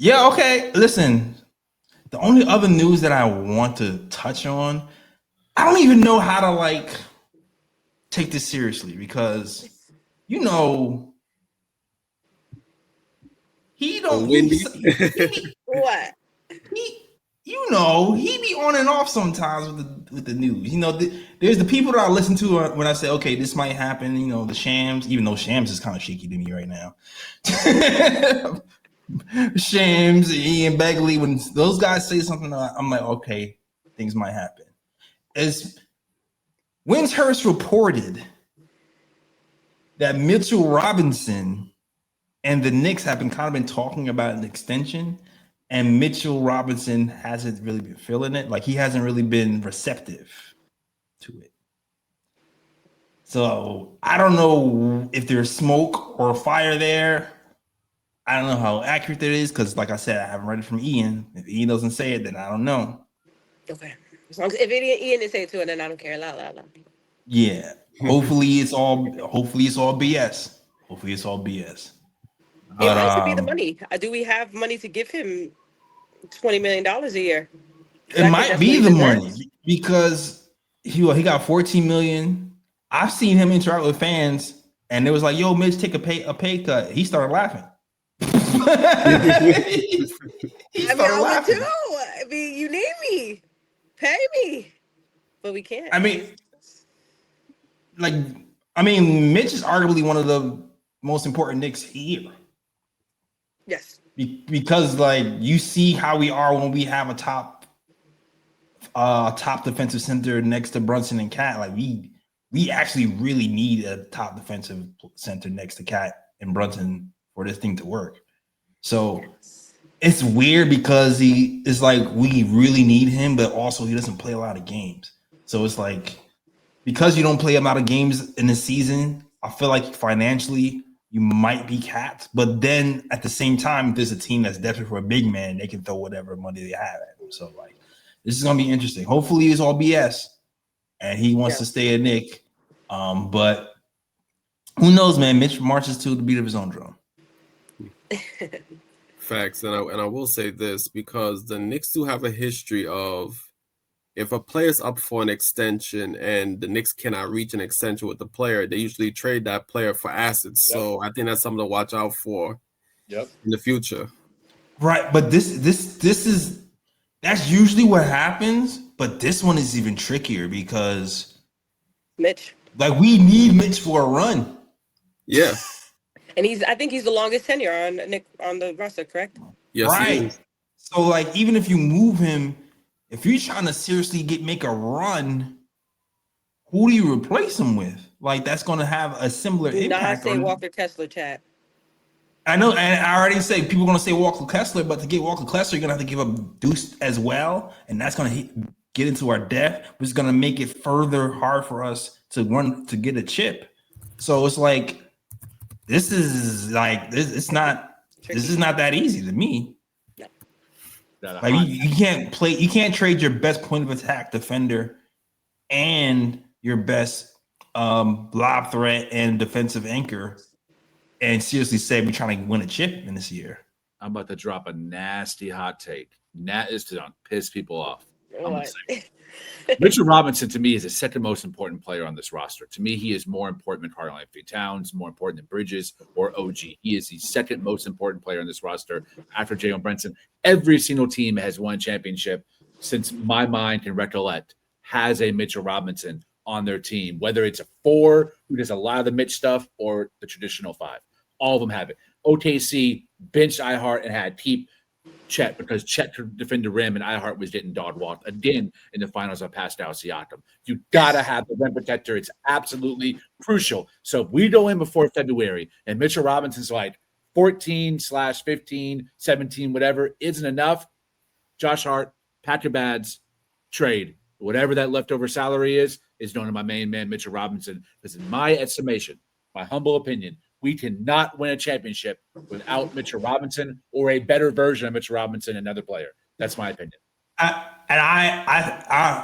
Yeah, okay. Listen, the only other news that I want to touch on, I don't even know how to like take this seriously because you know he On don't Wendy's. What? he he be on and off sometimes with the news. There's the people that I listen to when I say, okay, this might happen. The Shams, even though Shams is kind of shaky to me right now. Shams, Ian Begley, when those guys say something, I'm like, okay, things might happen. As Windhorst reported that Mitchell Robinson and the Knicks have been talking about an extension, and Mitchell Robinson hasn't really been feeling it. Like he hasn't really been receptive to it. So I don't know if there's smoke or fire there. I don't know how accurate that is because, like I said, I haven't read it from Ian. If Ian doesn't say it, then I don't know. Okay. As long as if Ian didn't say it to it, then I don't care. La la la. Yeah. Hopefully it's all BS. Hopefully it's all BS. It But might be the money. Do we have money to give him $20 million a year? it might be the money because he got 14 million. I've seen him interact with fans, and it was like, "Yo, Mitch, take a pay cut." He started laughing. he started laughing. Too. I mean, you need me, pay me, but we can't. Mitch is arguably one of the most important Knicks here. Yes. Because you see how we are when we have a top defensive center next to Brunson and Cat. Like we actually really need a top defensive center next to Cat and Brunson for this thing to work. So it's weird because he is like we really need him, but also he doesn't play a lot of games. So it's like because you don't play a lot of games in the season, I feel like financially you might be capped, but then at the same time, if there's a team that's desperate for a big man, they can throw whatever money they have at him. So this is gonna be interesting. Hopefully it's all BS and he wants to stay a Knick. But who knows, man? Mitch marches to the beat of his own drum. Facts, and I will say this because the Knicks do have a history of if a player's up for an extension and the Knicks cannot reach an extension with the player, they usually trade that player for assets. Yep. So I think that's something to watch out for in the future. Right, but that's usually what happens, but this one is even trickier because Mitch. We need Mitch for a run. Yeah. And I think he's the longest tenure on the roster, correct? Yes, right. So even if you move him, if you're trying to seriously make a run, who do you replace him with? That's going to have a similar impact. Not say Walker Kessler, chat. I know, and I already say people are going to say Walker Kessler, but to get Walker Kessler, you're going to have to give up Deuce as well, and that's going to get into our depth, which is going to make it further hard for us to get a chip. So it's this is it's not tricky. This is not that easy to me. You can't trade your best point of attack defender and your best lob threat and defensive anchor and seriously say we're trying to win a chip in this year. I'm about to drop a nasty hot take. That is to piss people off. Mitchell Robinson to me is the second most important player on this roster. To me, he is more important than Karl-Anthony Towns, more important than Bridges or OG. He is the second most important player on this roster after Jalen Brunson. Every single team has won a championship since my mind can recollect has a Mitchell Robinson on their team, whether it's a 4 who does a lot of the Mitch stuff or the traditional 5. All of them have it. OKC benched Hart and had keep Chet because Chet could defend the rim and Hart was getting dog walked again in the finals of Pascal Siakam. You got to have the rim protector. It's absolutely crucial. So if we go in before February and Mitchell Robinson's 14/15, 17, whatever, isn't enough, Josh Hart, pack your bags, trade. Whatever that leftover salary is known to my main man, Mitchell Robinson. Because in my estimation, my humble opinion, we cannot win a championship without Mitchell Robinson or a better version of Mitchell Robinson, another player. That's my opinion. I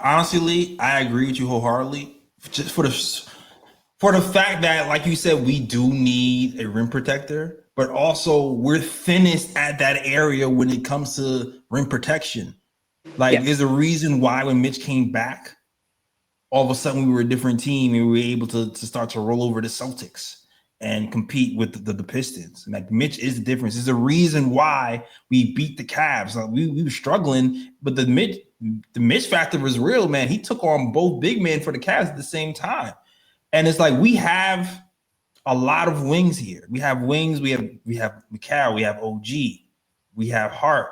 honestly, I agree with you wholeheartedly. Just for the fact that, like you said, we do need a rim protector. but also we're thinnest at that area when it comes to rim protection. Like, there's a reason why when Mitch came back, all of a sudden we were a different team and we were able to start to roll over the Celtics and compete with the Pistons. Like, Mitch is the difference. There's a reason why we beat the Cavs. Like, we were struggling, but the Mitch factor was real, man. He took on both big men for the Cavs at the same time. And it's like, we have a lot of wings here. We have wings. We have McCall. We have OG. We have Hart.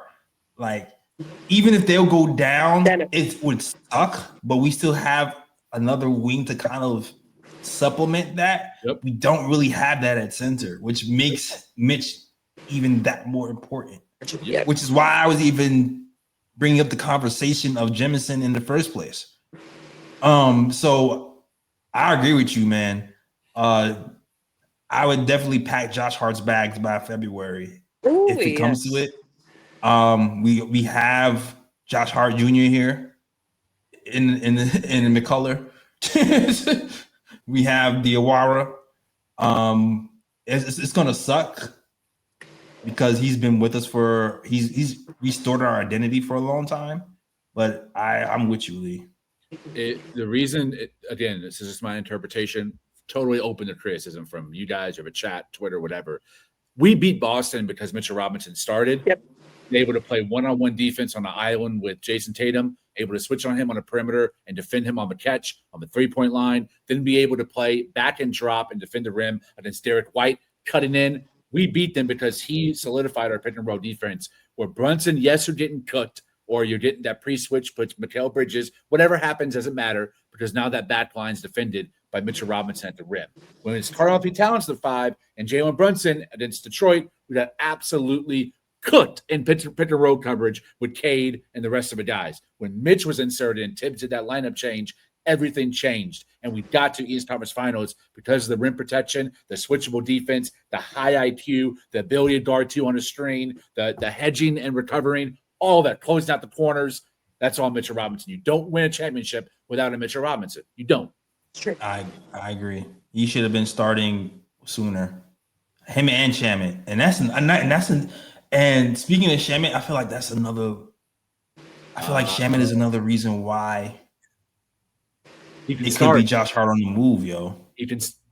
Like, even if they'll go down, it would suck, but we still have another wing to kind of supplement that. Yep. We don't really have that at center, which makes Mitch even that more important. Yep. Which is why I was even bringing up the conversation of Jemison in the first place. So I agree with you, man. I would definitely pack Josh Hart's bags by February if it comes to it. We have Josh Hart Jr. here in McCullough. We have Diawara. It's gonna suck because he's been with us he's restored our identity for a long time. But I'm with you, Lee. The reason, again, this is just my interpretation. Totally open to criticism from you guys, or a chat, Twitter, whatever. We beat Boston because Mitchell Robinson started. Yep. Able to play one-on-one defense on the island with Jason Tatum, able to switch on him on the perimeter and defend him on the catch, on the three-point line, then be able to play back and drop and defend the rim against Derek White, cutting in. We beat them because he solidified our pick and roll defense, where Brunson, yes, you're getting cooked, or you're getting that pre-switch, puts Mikal Bridges, whatever happens doesn't matter, because now that back line's defended by Mitchell Robinson at the rim. When it's Karl-Anthony Towns at the 5 and Jalen Brunson against Detroit, we got absolutely cooked in pick and roll coverage with Cade and the rest of the guys. When Mitch was inserted and Tibbs did that lineup change, everything changed. And we got to East Conference Finals because of the rim protection, the switchable defense, the high IQ, the ability to guard two on a screen, the hedging and recovering, all that, closing out the corners. That's all Mitchell Robinson. You don't win a championship without a Mitchell Robinson. You don't. I agree. He should have been starting sooner. Him and Shamet. And speaking of Shamet, I feel like that's another. I feel like Shamet is another reason why it could be Josh Hart on the move, yo.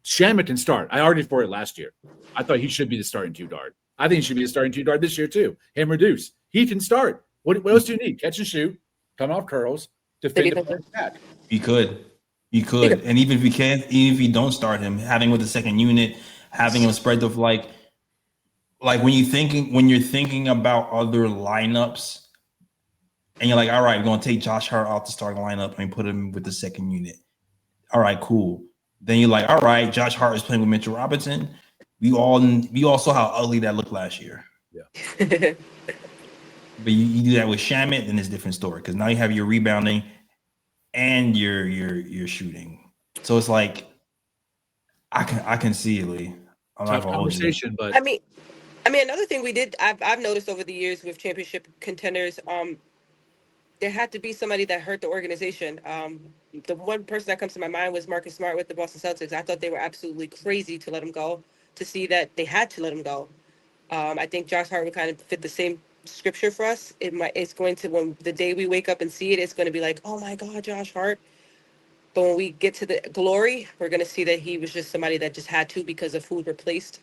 Shamet can start. I argued for it last year. I thought he should be the starting two guard. I think he should be the starting two guard this year too. Him or Deuce. He can start. What else do you need? Catch and shoot, come off curls, defend the first back. He could. And even if you don't start him, having with the second unit, having him spread the like when you're thinking about other lineups, and you're like, all right, we're gonna take Josh Hart out the starting lineup and put him with the second unit. All right, cool. Then you're like, all right, Josh Hart is playing with Mitchell Robinson. We all saw how ugly that looked last year. Yeah. But you do that with Shamet, then it's a different story, because now you have your rebounding and your shooting. So it's like I can see it, Lee. Tough conversation, but I mean, another thing we did, I've noticed over the years with championship contenders, there had to be somebody that hurt the organization. The one person that comes to my mind was Marcus Smart with the Boston Celtics. I thought they were absolutely crazy to let him go, to see that they had to let him go. I think Josh Hart would kind of fit the same scripture for us. It's going to, when the day we wake up and see it, it's going to be like, oh my God, Josh Hart. But when we get to the glory, we're going to see that he was just somebody that just had to because of who replaced.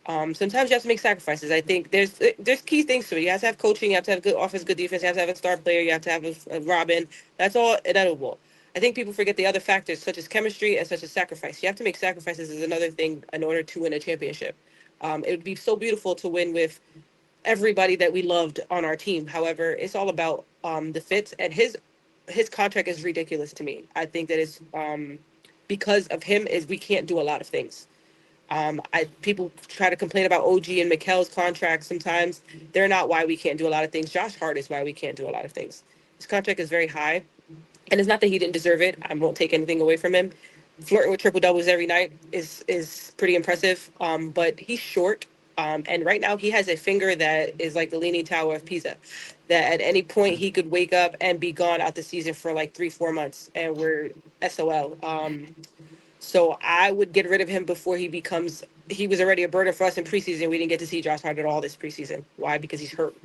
Sometimes you have to make sacrifices. I think there's key things to it. You have to have coaching. You have to have good offense, good defense. You have to have a star player. You have to have a Robin. That's all inevitable. I think people forget the other factors, such as chemistry and such as sacrifice. You have to make sacrifices is another thing in order to win a championship. It would be so beautiful to win with everybody that we loved on our team. However, it's all about the fits, and his contract is ridiculous to me. I think that it's because of him is we can't do a lot of things. People try to complain about OG and Mikal's contract sometimes. They're not why we can't do a lot of things. Josh Hart is why we can't do a lot of things. His contract is very high, and it's not that he didn't deserve it. I won't take anything away from him. Flirting with triple doubles every night is pretty impressive. But he's short. And right now he has a finger that is like the Leaning Tower of Pisa, that at any point he could wake up and be gone out the season for like 3-4 months, and we're SOL. So I would get rid of him before he becomes he was already a burden for us in preseason. We didn't get to see Josh Hart at all this preseason. Why? Because he's hurt.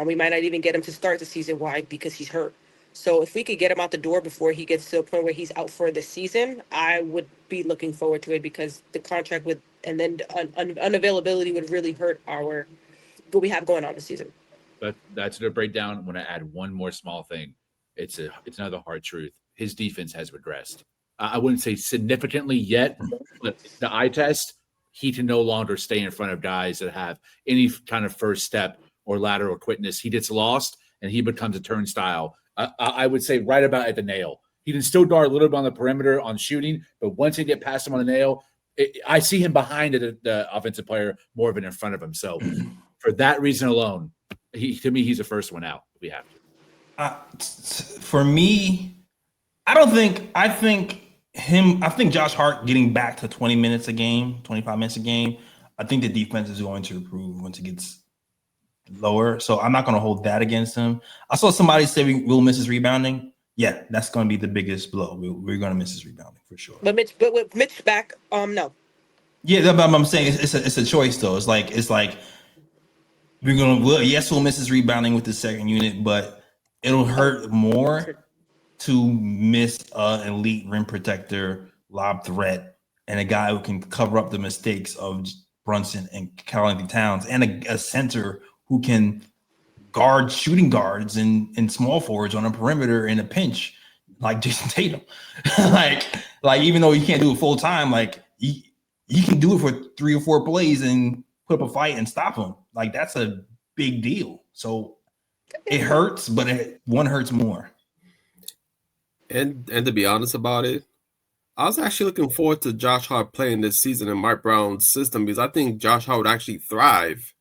We might not even get him to start the season. Why? Because he's hurt. So if we could get him out the door before he gets to a point where he's out for the season, I would be looking forward to it, because the contract would, and then unavailability would really hurt what we have going on this season. But that's the breakdown. When I add one more small thing, it's another hard truth. His defense has regressed. I wouldn't say significantly yet, but the eye test, he can no longer stay in front of guys that have any kind of first step or lateral quickness. He gets lost and he becomes a turnstile. I would say right about at the nail. He can still dart a little bit on the perimeter on shooting, but once he get past him on the nail, I see him behind the offensive player more than in front of him. So for that reason alone, to me, he's the first one out. We have to. For me, I think Josh Hart getting back to 20 minutes a game, 25 minutes a game, I think the defense is going to improve once it gets lower. So I'm not going to hold that against him. I saw somebody say we'll miss his rebounding. Yeah, that's going to be the biggest blow. We're going to miss his rebounding for sure. But with Mitch back, no. Yeah, I'm saying it's a choice though. It's like we'll miss his rebounding with the second unit, but it'll hurt more to miss an elite rim protector, lob threat, and a guy who can cover up the mistakes of Brunson and Karl-Anthony Towns, and a center who can guard shooting guards and small forwards on a perimeter in a pinch, like Jason Tatum. like even though you can't do it full time, like he can do it for 3 or 4 plays and put up a fight and stop him. Like that's a big deal. So it hurts, but one hurts more. And to be honest about it, I was actually looking forward to Josh Hart playing this season in Mike Brown's system, because I think Josh Hart would actually thrive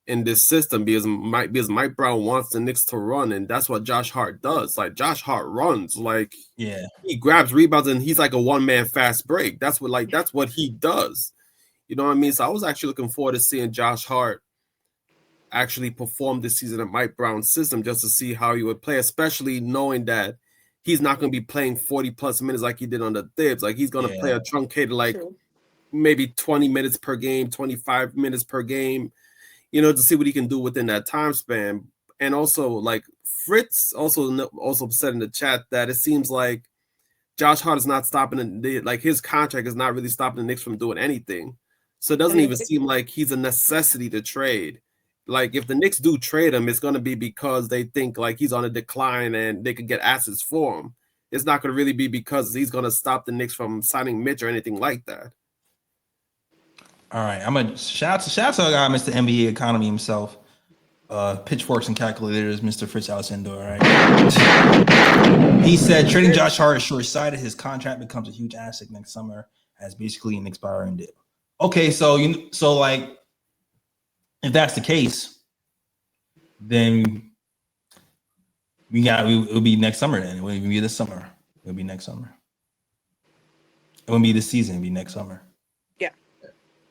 in this system because Mike Brown wants the Knicks to run, and that's what Josh Hart does. Like Josh Hart runs, like he grabs rebounds and he's like a one-man fast break. That's what he does. You know what I mean? So I was actually looking forward to seeing Josh Hart actually perform this season in Mike Brown's system, just to see how he would play, especially knowing that he's not going to be playing 40 plus minutes like he did on the Thibs. Like he's going to play a truncated, like maybe 20 minutes per game, 25 minutes per game, to see what he can do within that time span. And also, like Fritz also said in the chat that it seems like Josh Hart is not stopping his contract is not really stopping the Knicks from doing anything. So it doesn't even seem like he's a necessity to trade. Like if the Knicks do trade him, it's going to be because they think like he's on a decline and they could get assets for him. It's not going to really be because he's going to stop the Knicks from signing Mitch or anything like that. All right, I'm gonna shout out to our guy, Mr. NBA Economy himself. Pitchforks and calculators, Mr. Fritz Alcindor. All right. He said trading Josh Hart is short-sighted. His contract becomes a huge asset next summer, as basically an expiring deal. Okay, so like, if that's the case, then it'll be next summer. Then it won't even be this summer. It'll be next summer. It won't be this season. It'll be next summer.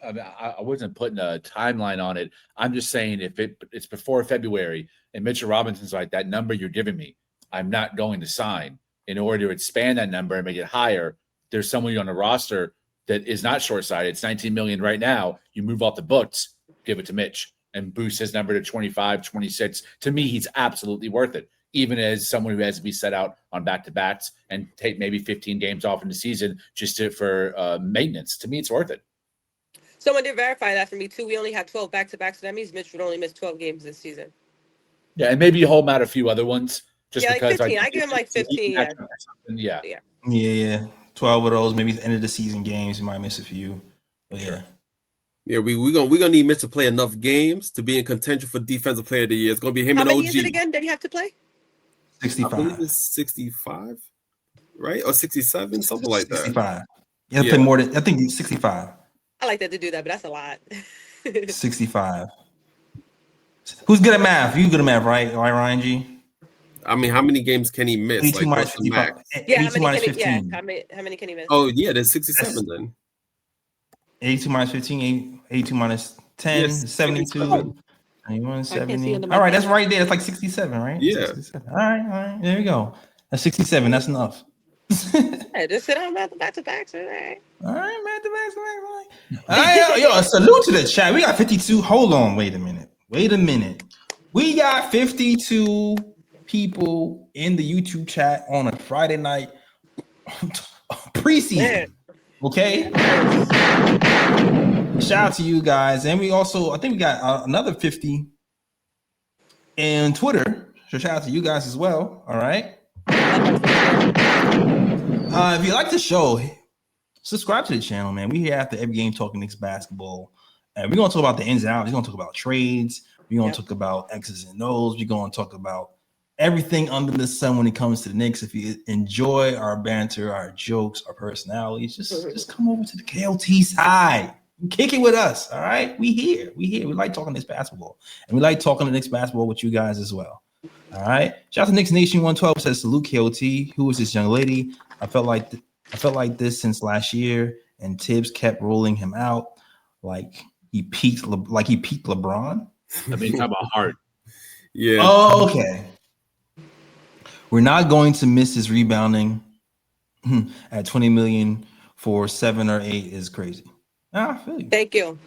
I mean, I wasn't putting a timeline on it. I'm just saying if it's before February and Mitchell Robinson's like, that number you're giving me, I'm not going to sign. In order to expand that number and make it higher, there's someone on the roster that is not short-sighted. It's $19 million right now. You move off the books, give it to Mitch, and boost his number to 25, 26. To me, he's absolutely worth it, even as someone who has to be set out on back-to-backs and take maybe 15 games off in the season just for maintenance. To me, it's worth it. Someone did verify that for me too. We only had 12 back-to-backs, so that means Mitch would only miss 12 games this season. Yeah, and maybe you hold him out a few other ones. Just like because 15. I give him like 15. Yeah. 12 of those, maybe the end of the season games. You might miss a few. But yeah. Yeah, we're gonna need Mitch to play enough games to be in contention for Defensive Player of the Year. It's gonna be him and OG. How many is it again? Did he have to play? 65. I believe it's 65, right? Or 67, something like that. 65. You have to play more than, I think 65. I like that to do that, but that's a lot. 65. Who's good at math? You good at math, right? Ryan G? I mean, how many games can he miss? 82 minus 55. 82 minus 15. How many can he miss? Oh, yeah, there's 67 then. 82 minus 15, 82 minus 10, Yes, 72. 21, 70. All right, that's right there. It's like 67, right? Yeah. 67. All right. There we go. That's 67. That's enough. Yeah, just sit on back to backs. All right. All right, man. All right, yo, salute to the chat. We got 52. Hold on, wait a minute. We got 52 people in the YouTube chat on a Friday night preseason. Okay. Shout out to you guys. And we also, I think we got another 50 in Twitter. So shout out to you guys as well. All right. If you like the show, subscribe to the channel, man. We here after every game talking Knicks basketball. And we're going to talk about the ins and outs. We're going to talk about trades. We're going to talk about X's and O's. We're going to talk about everything under the sun when it comes to the Knicks. If you enjoy our banter, our jokes, our personalities, just come over to the KOT side. Kick it with us, all right? We here. We like talking Knicks basketball. And we like talking the Knicks basketball with you guys as well. All right. Shout out to Knicks Nation 112 says salute KOT. Who is this young lady? I felt like this since last year, and Tibbs kept rolling him out like he peaked LeBron. I mean, talk about Hart. Yeah. Oh, okay. We're not going to miss his rebounding at 20 million for 7 or 8 is crazy. I feel you. Thank you.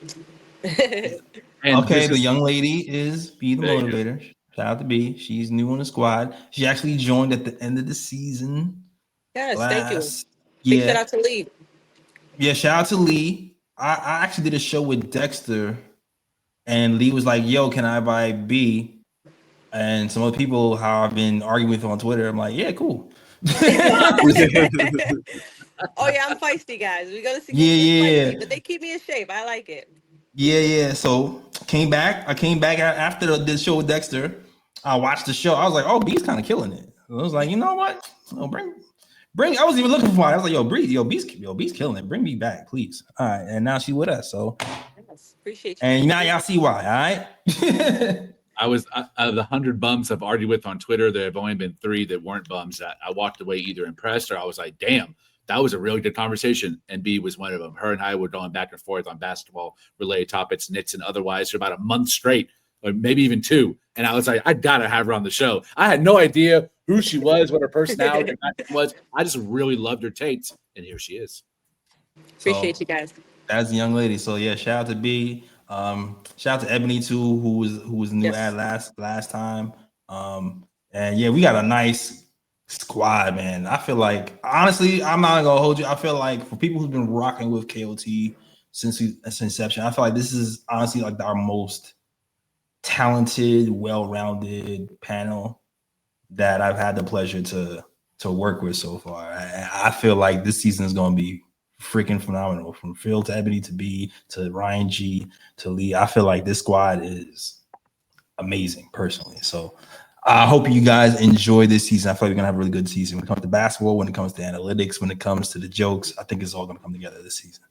And okay, the young lady is B the motivator. Shout out to B. She's new on the squad. She actually joined at the end of the season. Yes, thank you. Yeah. Big shout out to Lee. Yeah, shout out to Lee. I actually did a show with Dexter, and Lee was like, yo, can I buy B? And some other people how I've been arguing with on Twitter, I'm like, yeah, cool. Oh yeah, I'm feisty, guys. We're gonna see. Yeah. Feisty, but they keep me in shape. I like it. Yeah. So I came back after this show with Dexter. I watched the show. I was like, oh, B's kind of killing it. I was like, you know what? Oh, bring. I wasn't even looking for it. I was like, B's killing it. Bring me back, please. All right, and now she's with us. So yes, appreciate you. And now y'all see why. All right. I was out of the 100 bums I've argued with on Twitter. There have only been 3 that weren't bums that I walked away either impressed or I was like, damn, that was a really good conversation. And B was one of them. Her and I were going back and forth on basketball related topics, Knicks and otherwise for about a month straight, or maybe even 2. And I was like, I gotta have her on the show. I had no idea who she was, what her personality was. I just really loved her takes, and here she is. Appreciate you guys. That's the young lady. So yeah, shout out to B. Shout out to Ebony too, who was new ad last time. And yeah, we got a nice squad, man. I feel like honestly, I'm not gonna hold you. I feel like for people who've been rocking with KOT since inception, I feel like this is honestly like our most talented, well-rounded panel that I've had the pleasure to work with so far. I feel like this season is going to be freaking phenomenal. From Phil to Ebony to B to Ryan G to Lee. I feel like this squad is amazing personally. So I hope you guys enjoy this season. I feel like we're going to have a really good season when it comes to basketball, when it comes to analytics, when it comes to the jokes. I think it's all going to come together this season.